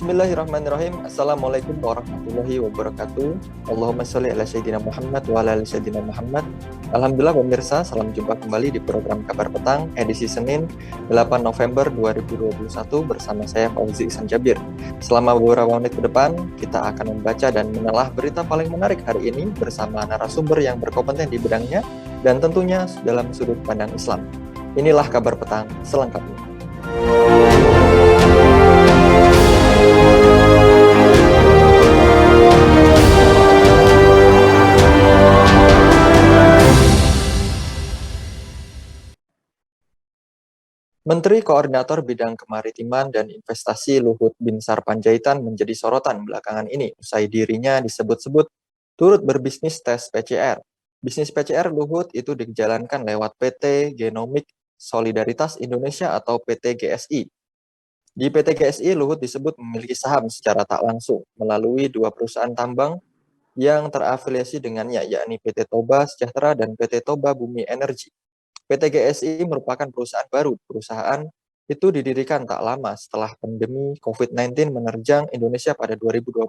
Bismillahirrahmanirrahim. Assalamualaikum warahmatullahi wabarakatuh. Allahumma sholli ala sayyidina Muhammad wa ala ali sayyidina Muhammad. Alhamdulillah pemirsa, salam jumpa kembali di program Kabar Petang edisi Senin 8 November 2021 bersama saya Fauzi Ihsan Jabir. Selama beberapa menit ke depan, kita akan membaca dan menelah berita paling menarik hari ini bersama narasumber yang berkompeten di bidangnya dan tentunya dalam sudut pandang Islam. Inilah Kabar Petang selengkapnya. Menteri Koordinator Bidang Kemaritiman dan Investasi Luhut Binsar Panjaitan menjadi sorotan belakangan ini usai dirinya disebut-sebut turut berbisnis tes PCR. Bisnis PCR Luhut itu dijalankan lewat PT Genomic Solidaritas Indonesia atau PT GSI. Di PT GSI, Luhut disebut memiliki saham secara tak langsung melalui dua perusahaan tambang yang terafiliasi dengannya, yakni PT Toba Sejahtera dan PT Toba Bumi Energi. PT GSI merupakan perusahaan baru. Perusahaan itu didirikan tak lama setelah pandemi COVID-19 menerjang Indonesia pada 2020.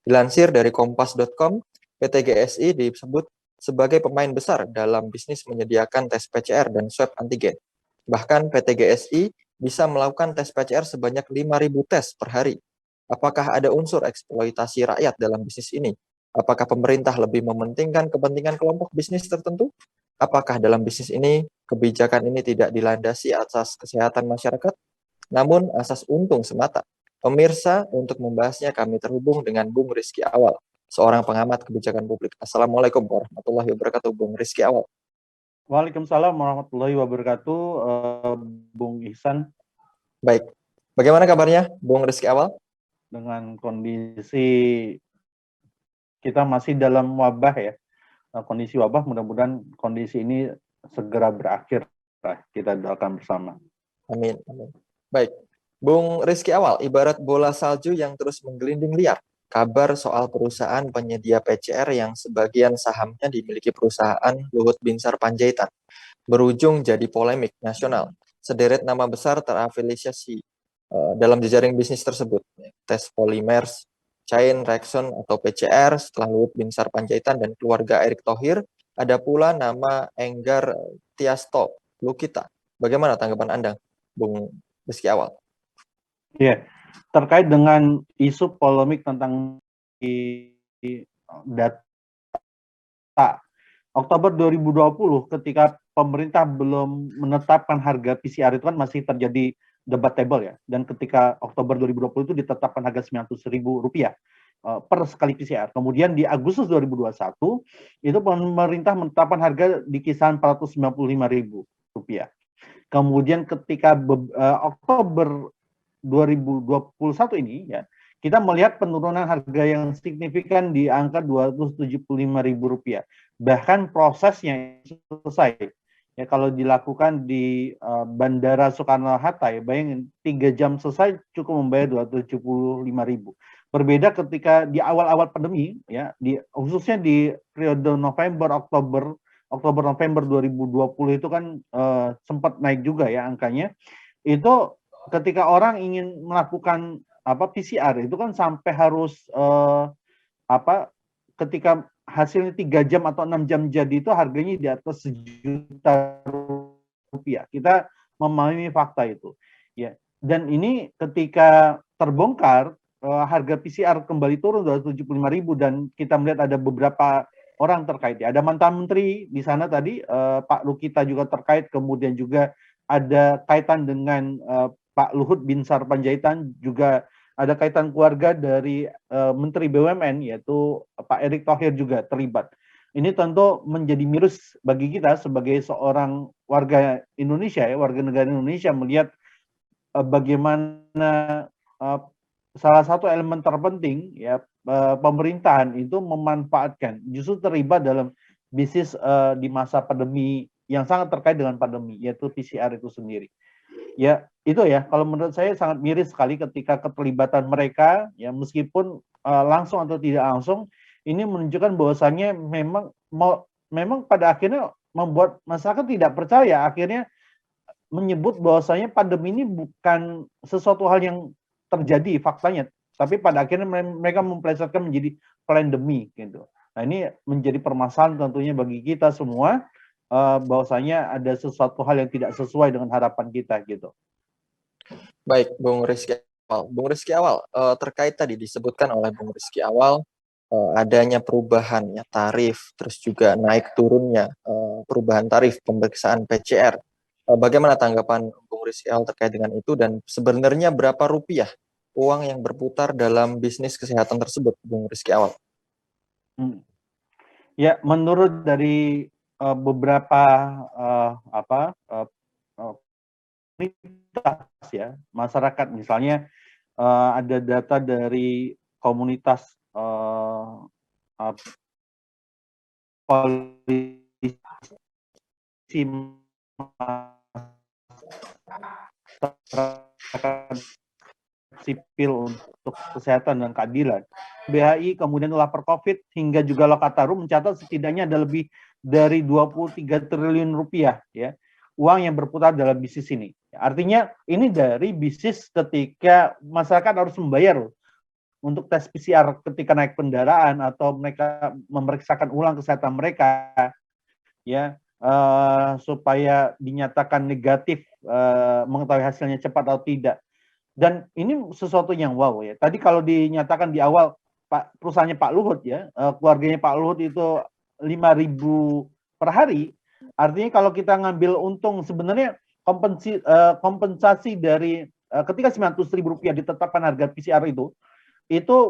Dilansir dari kompas.com, PT GSI disebut sebagai pemain besar dalam bisnis menyediakan tes PCR dan swab antigen. Bahkan PT GSI bisa melakukan tes PCR sebanyak 5.000 tes per hari. Apakah ada unsur eksploitasi rakyat dalam bisnis ini? Apakah pemerintah lebih mementingkan kepentingan kelompok bisnis tertentu? Apakah dalam bisnis ini, kebijakan ini tidak dilandasi atas kesehatan masyarakat, namun asas untung semata? Pemirsa, untuk membahasnya kami terhubung dengan Bung Rizky Awal, seorang pengamat kebijakan publik. Assalamualaikum warahmatullahi wabarakatuh, Bung Rizky Awal. Waalaikumsalam warahmatullahi wabarakatuh, Bung Ihsan. Baik, bagaimana kabarnya, Bung Rizky Awal? Dengan kondisi kita masih dalam wabah ya, kondisi wabah, mudah-mudahan kondisi ini segera berakhir. Kita doakan bersama. Amin. Amin. Baik, Bung Rizky Awal, ibarat bola salju yang terus menggelinding liar. Kabar soal perusahaan penyedia PCR yang sebagian sahamnya dimiliki perusahaan Luhut Binsar Panjaitan berujung jadi polemik nasional. Sederet nama besar terafiliasi dalam jejaring bisnis tersebut. Tes Polymers, Chain Reaction atau PCR setelah Luhut Binsar Panjaitan dan keluarga Erick Thohir, ada pula nama Enggar Tiasto Lukita. Bagaimana tanggapan Anda, Bung Rizky Awal? Ya, terkait dengan isu polemik tentang data Oktober 2020 ketika pemerintah belum menetapkan harga PCR itu kan masih terjadi debatable ya, dan ketika Oktober 2020 itu ditetapkan harga Rp900.000 per sekali PCR. Kemudian di Agustus 2021 itu pemerintah menetapkan harga di kisaran Rp495.000. Kemudian ketika Oktober 2021 ini ya, kita melihat penurunan harga yang signifikan di angka Rp275.000. Bahkan prosesnya selesai. Ya, kalau dilakukan di Bandara Soekarno-Hatta, ya, bayangin 3 jam selesai cukup membayar Rp275.000. Berbeda ketika di awal-awal pandemi, ya, khususnya di periode Oktober-November 2020 itu kan sempat naik juga ya angkanya. Itu ketika orang ingin melakukan PCR itu kan sampai harus ketika hasilnya 3 jam atau 6 jam jadi itu harganya di atas Rp1.000.000. Kita memahami fakta itu. Ya. Dan ini ketika terbongkar harga PCR kembali turun Rp275.000 dan kita melihat ada beberapa orang terkait. Ya. Ada mantan menteri di sana tadi, Pak Lukita juga terkait, kemudian juga ada kaitan dengan Pak Luhut Binsar Panjaitan, juga ada kaitan keluarga dari Menteri BUMN yaitu Pak Erick Thohir juga terlibat. Ini tentu menjadi miris bagi kita sebagai seorang warga Indonesia, ya, warga negara Indonesia, melihat bagaimana salah satu elemen terpenting ya pemerintahan itu memanfaatkan, justru terlibat dalam bisnis di masa pandemi yang sangat terkait dengan pandemi, yaitu PCR itu sendiri. Ya, itu ya, kalau menurut saya sangat miris sekali ketika keterlibatan mereka, ya meskipun langsung atau tidak langsung, ini menunjukkan bahwasannya memang pada akhirnya membuat masyarakat tidak percaya, akhirnya menyebut bahwasanya pandemi ini bukan sesuatu hal yang terjadi faktanya, tapi pada akhirnya mereka memplesetkan menjadi pandemi gitu. Nah, ini menjadi permasalahan tentunya bagi kita semua, bahwasanya ada sesuatu hal yang tidak sesuai dengan harapan kita gitu. Baik, Bung Rizky Awal. Bung Rizky Awal, terkait tadi disebutkan oleh Bung Rizky Awal, adanya perubahan ya tarif, terus juga naik turunnya perubahan tarif pemeriksaan PCR. Bagaimana tanggapan Bung Rizky Awal terkait dengan itu, dan sebenarnya berapa rupiah uang yang berputar dalam bisnis kesehatan tersebut, Bung Rizky Awal? Ya, menurut dari beberapa komunitas ya masyarakat, misalnya ada data dari komunitas polisi masyarakat sipil untuk kesehatan dan keadilan, BHI, kemudian lapor COVID, hingga juga Lokataru mencatat setidaknya ada lebih dari 23 triliun rupiah ya uang yang berputar dalam bisnis ini. Artinya ini dari bisnis ketika masyarakat harus membayar untuk tes PCR ketika naik kendaraan atau mereka memeriksakan ulang kesehatan mereka ya, supaya dinyatakan negatif, mengetahui hasilnya cepat atau tidak. Dan ini sesuatu yang wow ya. Tadi kalau dinyatakan di awal perusahaannya Pak Luhut ya, keluarganya Pak Luhut itu 5.000 per hari, artinya kalau kita ngambil untung sebenarnya kompensasi dari ketika 900.000 rupiah ditetapkan harga PCR itu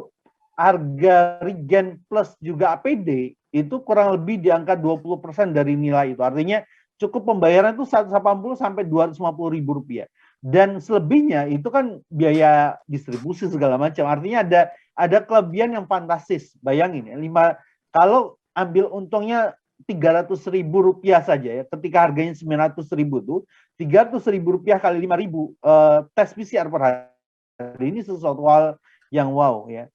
harga reagen plus juga APD itu kurang lebih di angka 20% dari nilai itu. Artinya cukup pembayaran itu 180 sampai 250.000 rupiah. Dan selebihnya itu kan biaya distribusi segala macam. Artinya ada kelebihan yang fantastis. Bayangin ya, kalau ambil untungnya 300.000 rupiah saja ya, ketika harganya 900.000 tuh 300.000 rupiah kali 5.000 tes PCR per hari, ini sesuatu hal yang wow ya.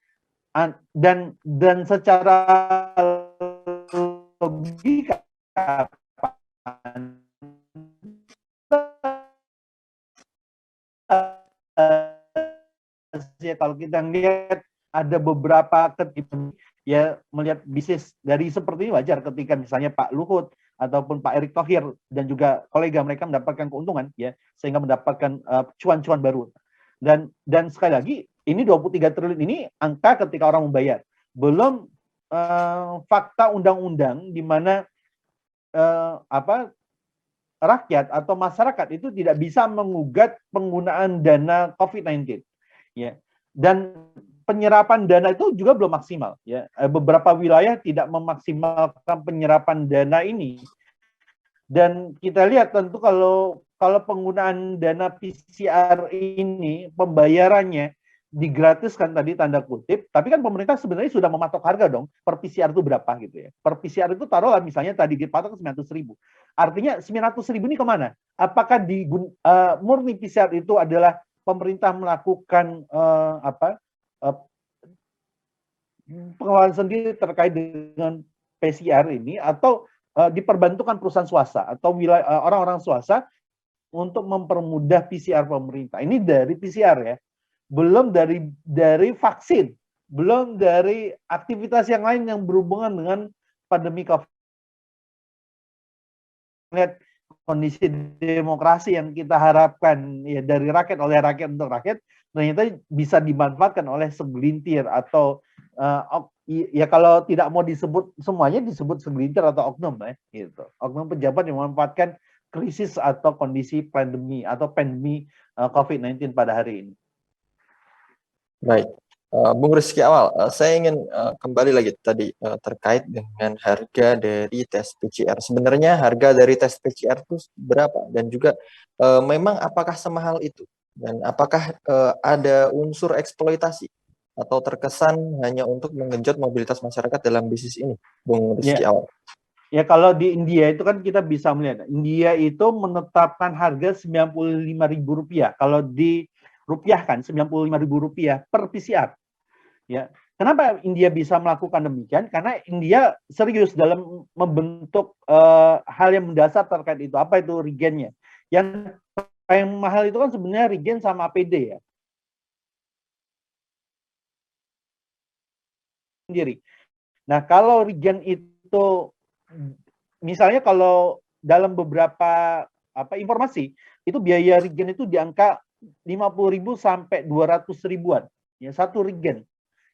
Dan secara logika ya, kalau kita lihat ada beberapa ya melihat bisnis dari seperti ini wajar ketika misalnya Pak Luhut ataupun Pak Erick Thohir dan juga kolega mereka mendapatkan keuntungan ya, sehingga mendapatkan cuan-cuan baru. Dan sekali lagi ini 23 triliun ini angka ketika orang membayar, belum fakta undang-undang di mana rakyat atau masyarakat itu tidak bisa mengugat penggunaan dana COVID-19 ya. Dan penyerapan dana itu juga belum maksimal ya. Beberapa wilayah tidak memaksimalkan penyerapan dana ini. Dan kita lihat tentu kalau penggunaan dana PCR ini pembayarannya digratiskan tadi tanda kutip, tapi kan pemerintah sebenarnya sudah mematok harga dong per PCR itu berapa gitu ya. Per PCR itu taruhlah misalnya tadi dipatok 900.000. Artinya 900.000 ini kemana? Apakah murni PCR itu adalah pemerintah melakukan pengelolaan sendiri terkait dengan PCR ini, atau diperbantukan perusahaan swasta atau orang-orang swasta untuk mempermudah PCR pemerintah. Ini dari PCR ya. Belum dari vaksin, belum dari aktivitas yang lain yang berhubungan dengan pandemi COVID. Lihat kondisi demokrasi yang kita harapkan ya dari rakyat, oleh rakyat untuk rakyat, ternyata bisa dimanfaatkan oleh segelintir atau ya kalau tidak mau disebut semuanya, disebut segelintir atau oknum ya gitu. Oknum pejabat yang memanfaatkan krisis atau kondisi pandemi COVID-19 pada hari ini. Baik, Bung Rizky Awal, saya ingin kembali lagi tadi terkait dengan harga dari tes PCR. Sebenarnya harga dari tes PCR itu berapa? Dan juga memang apakah semahal itu? Dan apakah ada unsur eksploitasi atau terkesan hanya untuk menggenjot mobilitas masyarakat dalam bisnis ini, Bung Rizky Awal? Ya, kalau di India itu kan kita bisa melihat, India itu menetapkan harga 95.000 rupiah. Kalau dirupiahkan 95.000 rupiah per PCR. Ya, kenapa India bisa melakukan demikian? Karena India serius dalam membentuk hal yang mendasar terkait itu. Apa itu regennya? Yang paling mahal itu kan sebenarnya regen sama APD ya. sendiri. Nah, kalau regen itu misalnya kalau dalam beberapa informasi itu biaya regen itu di angka 50.000 sampai 200 ribuan ya satu regen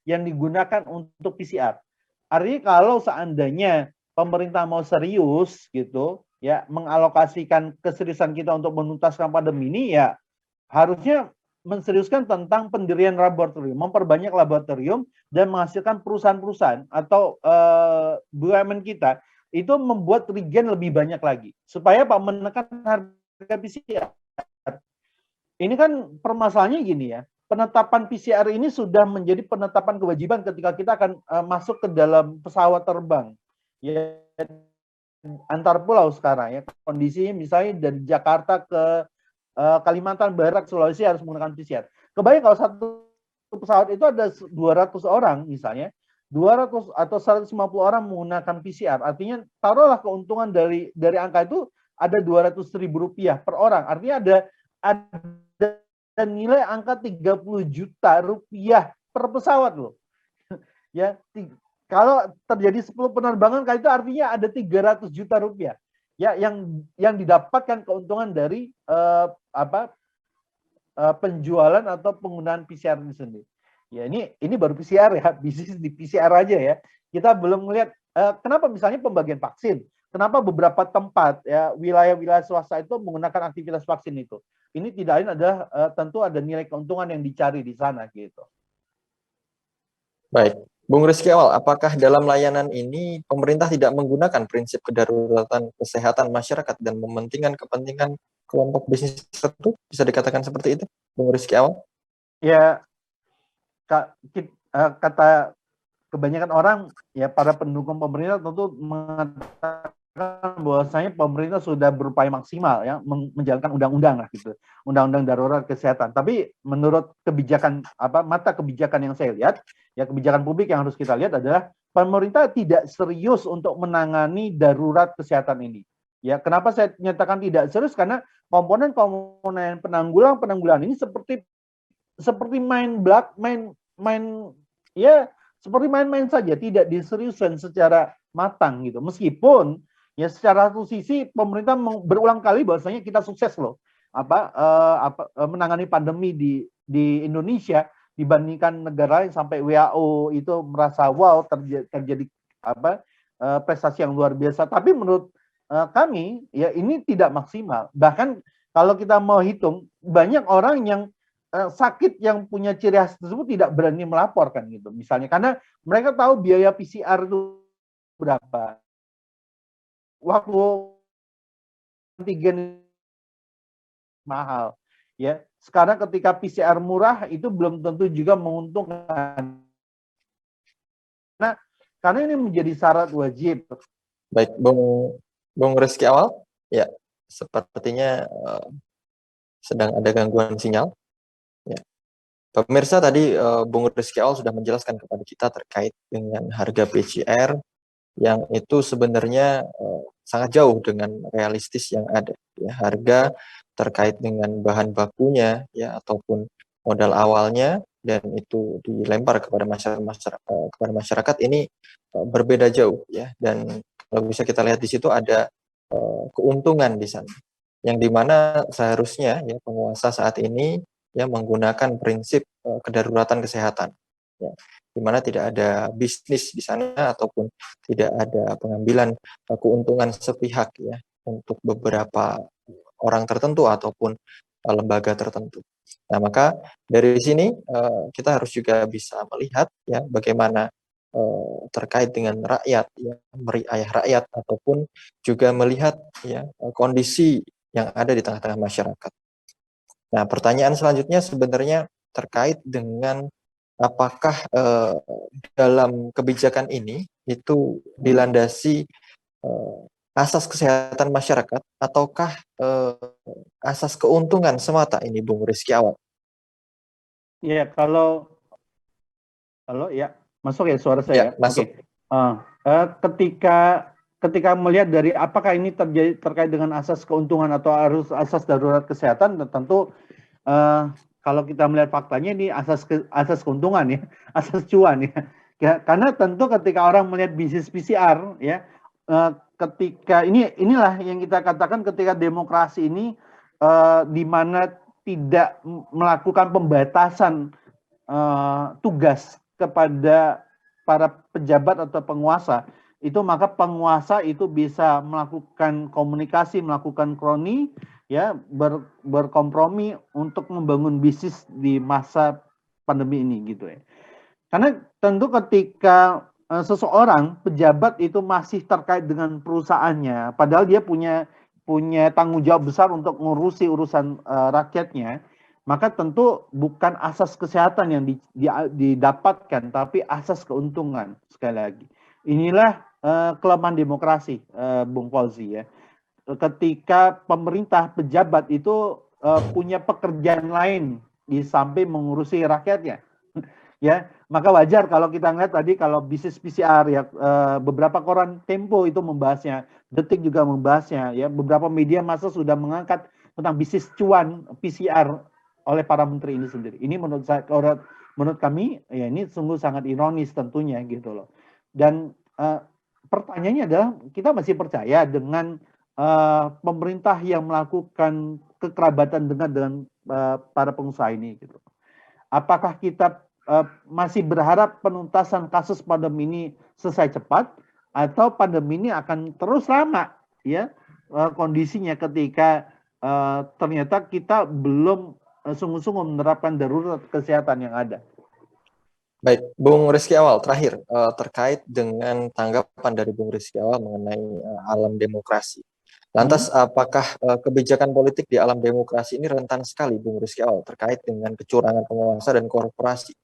yang digunakan untuk PCR. Artinya kalau seandainya pemerintah mau serius gitu ya mengalokasikan keseriusan kita untuk menuntaskan pandemi ini ya harusnya menseriuskan tentang pendirian laboratorium, memperbanyak laboratorium dan menghasilkan perusahaan-perusahaan atau BUMN kita itu membuat regen lebih banyak lagi supaya Pak menekan harga PCR. Ini kan permasalahannya gini ya, penetapan PCR ini sudah menjadi penetapan kewajiban ketika kita akan masuk ke dalam pesawat terbang ya antar pulau sekarang ya. Kondisinya misalnya dari Jakarta ke Kalimantan Barat, Sulawesi harus menggunakan PCR. Kebayang kalau satu pesawat itu ada 200 orang misalnya, 200 atau 150 orang menggunakan PCR. Artinya taruhlah keuntungan dari angka itu ada 200.000 rupiah per orang. Artinya ada nilai angka 30 juta rupiah per pesawat loh. Ya, kalau terjadi 10 penerbangan kali itu artinya ada 300 juta rupiah. Ya, yang didapatkan keuntungan dari penjualan atau penggunaan PCR ini sendiri. Ya, ini baru PCR ya, bisnis di PCR aja ya. Kita belum melihat kenapa misalnya pembagian vaksin. Kenapa beberapa tempat ya wilayah-wilayah swasta itu menggunakan aktivitas vaksin itu. Ini tidak lain adalah tentu ada nilai keuntungan yang dicari di sana gitu. Baik, Bung Rizky Awal, apakah dalam layanan ini pemerintah tidak menggunakan prinsip kedaruratan kesehatan masyarakat dan mementingkan kepentingan kelompok bisnis tertentu? Bisa dikatakan seperti itu, Bung Rizky Awal? Ya, kata kebanyakan orang ya para pendukung pemerintah tentu mengatakan bahwasanya pemerintah sudah berupaya maksimal ya menjalankan undang-undang lah gitu, undang-undang darurat kesehatan. Tapi menurut kebijakan mata kebijakan yang saya lihat, ya kebijakan publik yang harus kita lihat adalah pemerintah tidak serius untuk menangani darurat kesehatan ini. Ya, kenapa saya nyatakan tidak serius? Karena komponen-komponen penanggulangan ini seperti main-main saja, tidak diseriuskan secara matang gitu. Meskipun ya secara satu sisi pemerintah berulang kali bahwasanya kita sukses loh menangani pandemi di Indonesia dibandingkan negara lain sampai WHO itu merasa wow terjadi prestasi yang luar biasa. Tapi menurut kami ya ini tidak maksimal. Bahkan kalau kita mau hitung banyak orang yang sakit yang punya ciri khas tersebut tidak berani melaporkan gitu. Misalnya karena mereka tahu biaya PCR itu berapa. Waktu antigen mahal ya. Sekarang ketika PCR murah itu belum tentu juga menguntungkan. Nah, karena ini menjadi syarat wajib. Baik, Bung Rizky Awal, ya sepertinya sedang ada gangguan sinyal. Ya. Pemirsa tadi Bung Rizky Awal sudah menjelaskan kepada kita terkait dengan harga PCR yang itu sebenarnya sangat jauh dengan realistis yang ada. Ya, harga terkait dengan bahan bakunya ya ataupun modal awalnya dan itu dilempar kepada masyarakat ini berbeda jauh ya, dan kalau bisa kita lihat di situ ada keuntungan di sana yang dimana seharusnya ya penguasa saat ini ya menggunakan prinsip kedaruratan kesehatan ya, di mana tidak ada bisnis di sana ataupun tidak ada pengambilan keuntungan sepihak ya untuk beberapa orang tertentu ataupun lembaga tertentu. Nah, maka dari sini kita harus juga bisa melihat ya bagaimana terkait dengan rakyat ya, meriayah rakyat ataupun juga melihat ya kondisi yang ada di tengah-tengah masyarakat. Nah, pertanyaan selanjutnya sebenarnya terkait dengan apakah dalam kebijakan ini itu dilandasi asas kesehatan masyarakat ataukah asas keuntungan semata ini, Bung Rizky Awal? Ya, kalau ya masuk ya suara saya. Ya, masuk. Ketika melihat dari apakah ini terkait dengan asas keuntungan atau harus asas darurat kesehatan, tentu kalau kita melihat faktanya ini asas keuntungan ya, asas cuan ya. Ya, karena tentu ketika orang melihat bisnis PCR, ya, ketika inilah yang kita katakan ketika demokrasi ini di mana tidak melakukan pembatasan tugas kepada para pejabat atau penguasa, itu maka penguasa itu bisa melakukan komunikasi, melakukan kroni, ya, berkompromi untuk membangun bisnis di masa pandemi ini gitu ya. Karena tentu ketika seseorang pejabat itu masih terkait dengan perusahaannya, padahal dia punya tanggung jawab besar untuk ngurusi urusan rakyatnya, maka tentu bukan asas kesehatan yang didapatkan, tapi asas keuntungan. Sekali lagi, inilah kelemahan demokrasi, Bung Fauzi ya. Ketika pemerintah pejabat itu punya pekerjaan lain di samping mengurusi rakyatnya, ya, maka wajar kalau kita ngeliat tadi kalau bisnis PCR ya, beberapa koran Tempo itu membahasnya, Detik juga membahasnya, ya, beberapa media massa sudah mengangkat tentang bisnis cuan PCR oleh para menteri ini sendiri. Ini menurut kami ya ini sungguh sangat ironis tentunya gitu loh. Dan pertanyaannya adalah kita masih percaya dengan pemerintah yang melakukan kekerabatan dengan para pengusaha ini gitu. Apakah kita masih berharap penuntasan kasus pandemi ini selesai cepat atau pandemi ini akan terus lama ya kondisinya ketika ternyata kita belum sungguh-sungguh menerapkan darurat kesehatan yang ada. Baik, Bung Rizky Awal, terakhir terkait dengan tanggapan dari Bung Rizky Awal mengenai alam demokrasi. Lantas, apakah kebijakan politik di alam demokrasi ini rentan sekali, Bung Rizky Awal, terkait dengan kecurangan penguasa dan korporasi?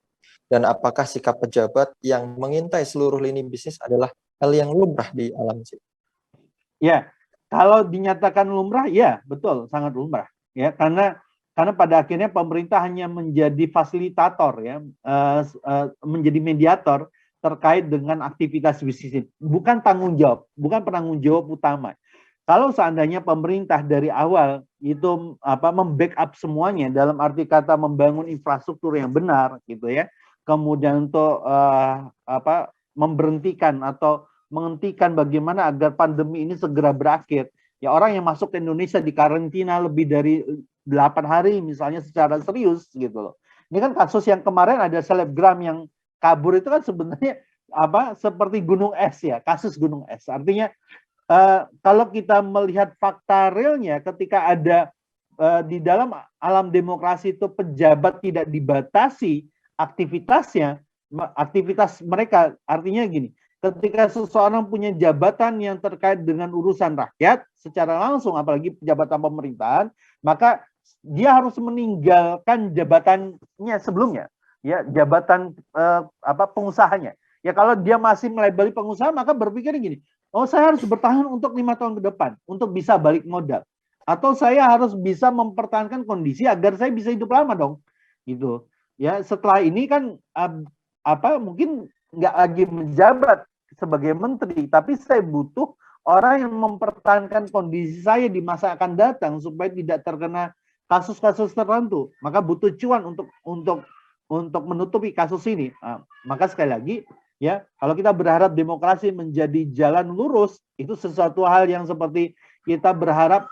Dan apakah sikap pejabat yang mengintai seluruh lini bisnis adalah hal yang lumrah di alam sih? Ya, kalau dinyatakan lumrah, ya betul, sangat lumrah. Ya, karena pada akhirnya pemerintah hanya menjadi fasilitator, ya, menjadi mediator terkait dengan aktivitas bisnis, bukan tanggung jawab, bukan penanggung jawab utama. Kalau seandainya pemerintah dari awal itu membackup semuanya dalam arti kata membangun infrastruktur yang benar, gitu ya, kemudian untuk memberhentikan atau menghentikan bagaimana agar pandemi ini segera berakhir. Ya, orang yang masuk ke Indonesia di karantina lebih dari 8 hari misalnya secara serius gitu loh. Ini kan kasus yang kemarin ada selebgram yang kabur itu kan sebenarnya seperti gunung es ya, kasus gunung es. Artinya kalau kita melihat fakta realnya ketika ada di dalam alam demokrasi itu pejabat tidak dibatasi aktivitasnya, aktivitas mereka, artinya gini, ketika seseorang punya jabatan yang terkait dengan urusan rakyat secara langsung, apalagi jabatan pemerintahan, maka dia harus meninggalkan jabatannya sebelumnya, ya, jabatan pengusahanya. Ya, kalau dia masih melabeli pengusaha, maka berpikir gini, oh saya harus bertahan untuk 5 tahun ke depan untuk bisa balik modal. Atau saya harus bisa mempertahankan kondisi agar saya bisa hidup lama dong, gitu. Ya, setelah ini kan mungkin nggak lagi menjabat sebagai menteri, tapi saya butuh orang yang mempertahankan kondisi saya di masa akan datang supaya tidak terkena kasus-kasus tertentu. Maka butuh cuan untuk menutupi kasus ini. Nah, maka sekali lagi ya, kalau kita berharap demokrasi menjadi jalan lurus, itu sesuatu hal yang seperti kita berharap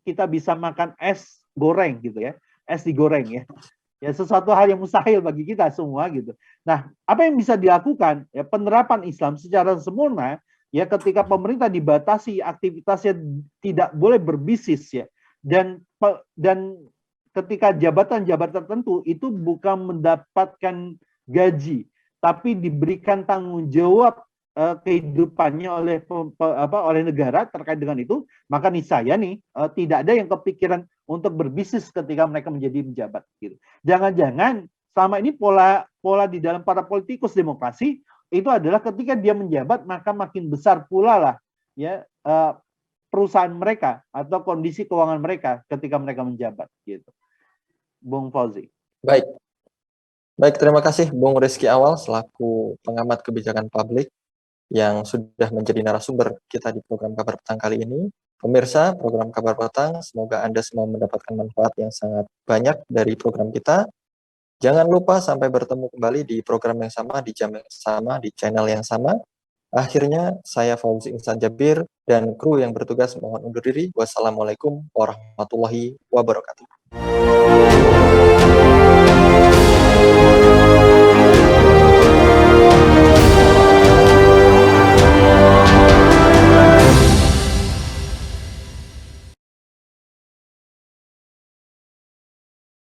kita bisa makan es goreng gitu ya, es digoreng ya. Ya, sesuatu hal yang mustahil bagi kita semua gitu. Nah, apa yang bisa dilakukan? Ya, penerapan Islam secara sempurna ya ketika pemerintah dibatasi aktivitasnya tidak boleh berbisnis ya. Dan ketika jabatan-jabatan tertentu itu bukan mendapatkan gaji, tapi diberikan tanggung jawab kehidupannya oleh negara terkait dengan itu, maka niscaya nih tidak ada yang kepikiran untuk berbisnis ketika mereka menjadi pejabat gitu. Jangan-jangan selama ini pola di dalam para politikus demokrasi itu adalah ketika dia menjabat maka makin besar pula lah ya perusahaan mereka atau kondisi keuangan mereka ketika mereka menjabat gitu. Bung Fauzi. Baik, terima kasih Bung Rizky Awal selaku pengamat kebijakan publik yang sudah menjadi narasumber kita di program Kabar Petang kali ini. Pemirsa, program Kabar Petang, semoga Anda semua mendapatkan manfaat yang sangat banyak dari program kita. Jangan lupa sampai bertemu kembali di program yang sama, di jam yang sama, di channel yang sama. Akhirnya, saya Fauzi Ihsan Jabir dan kru yang bertugas mohon undur diri. Wassalamualaikum warahmatullahi wabarakatuh.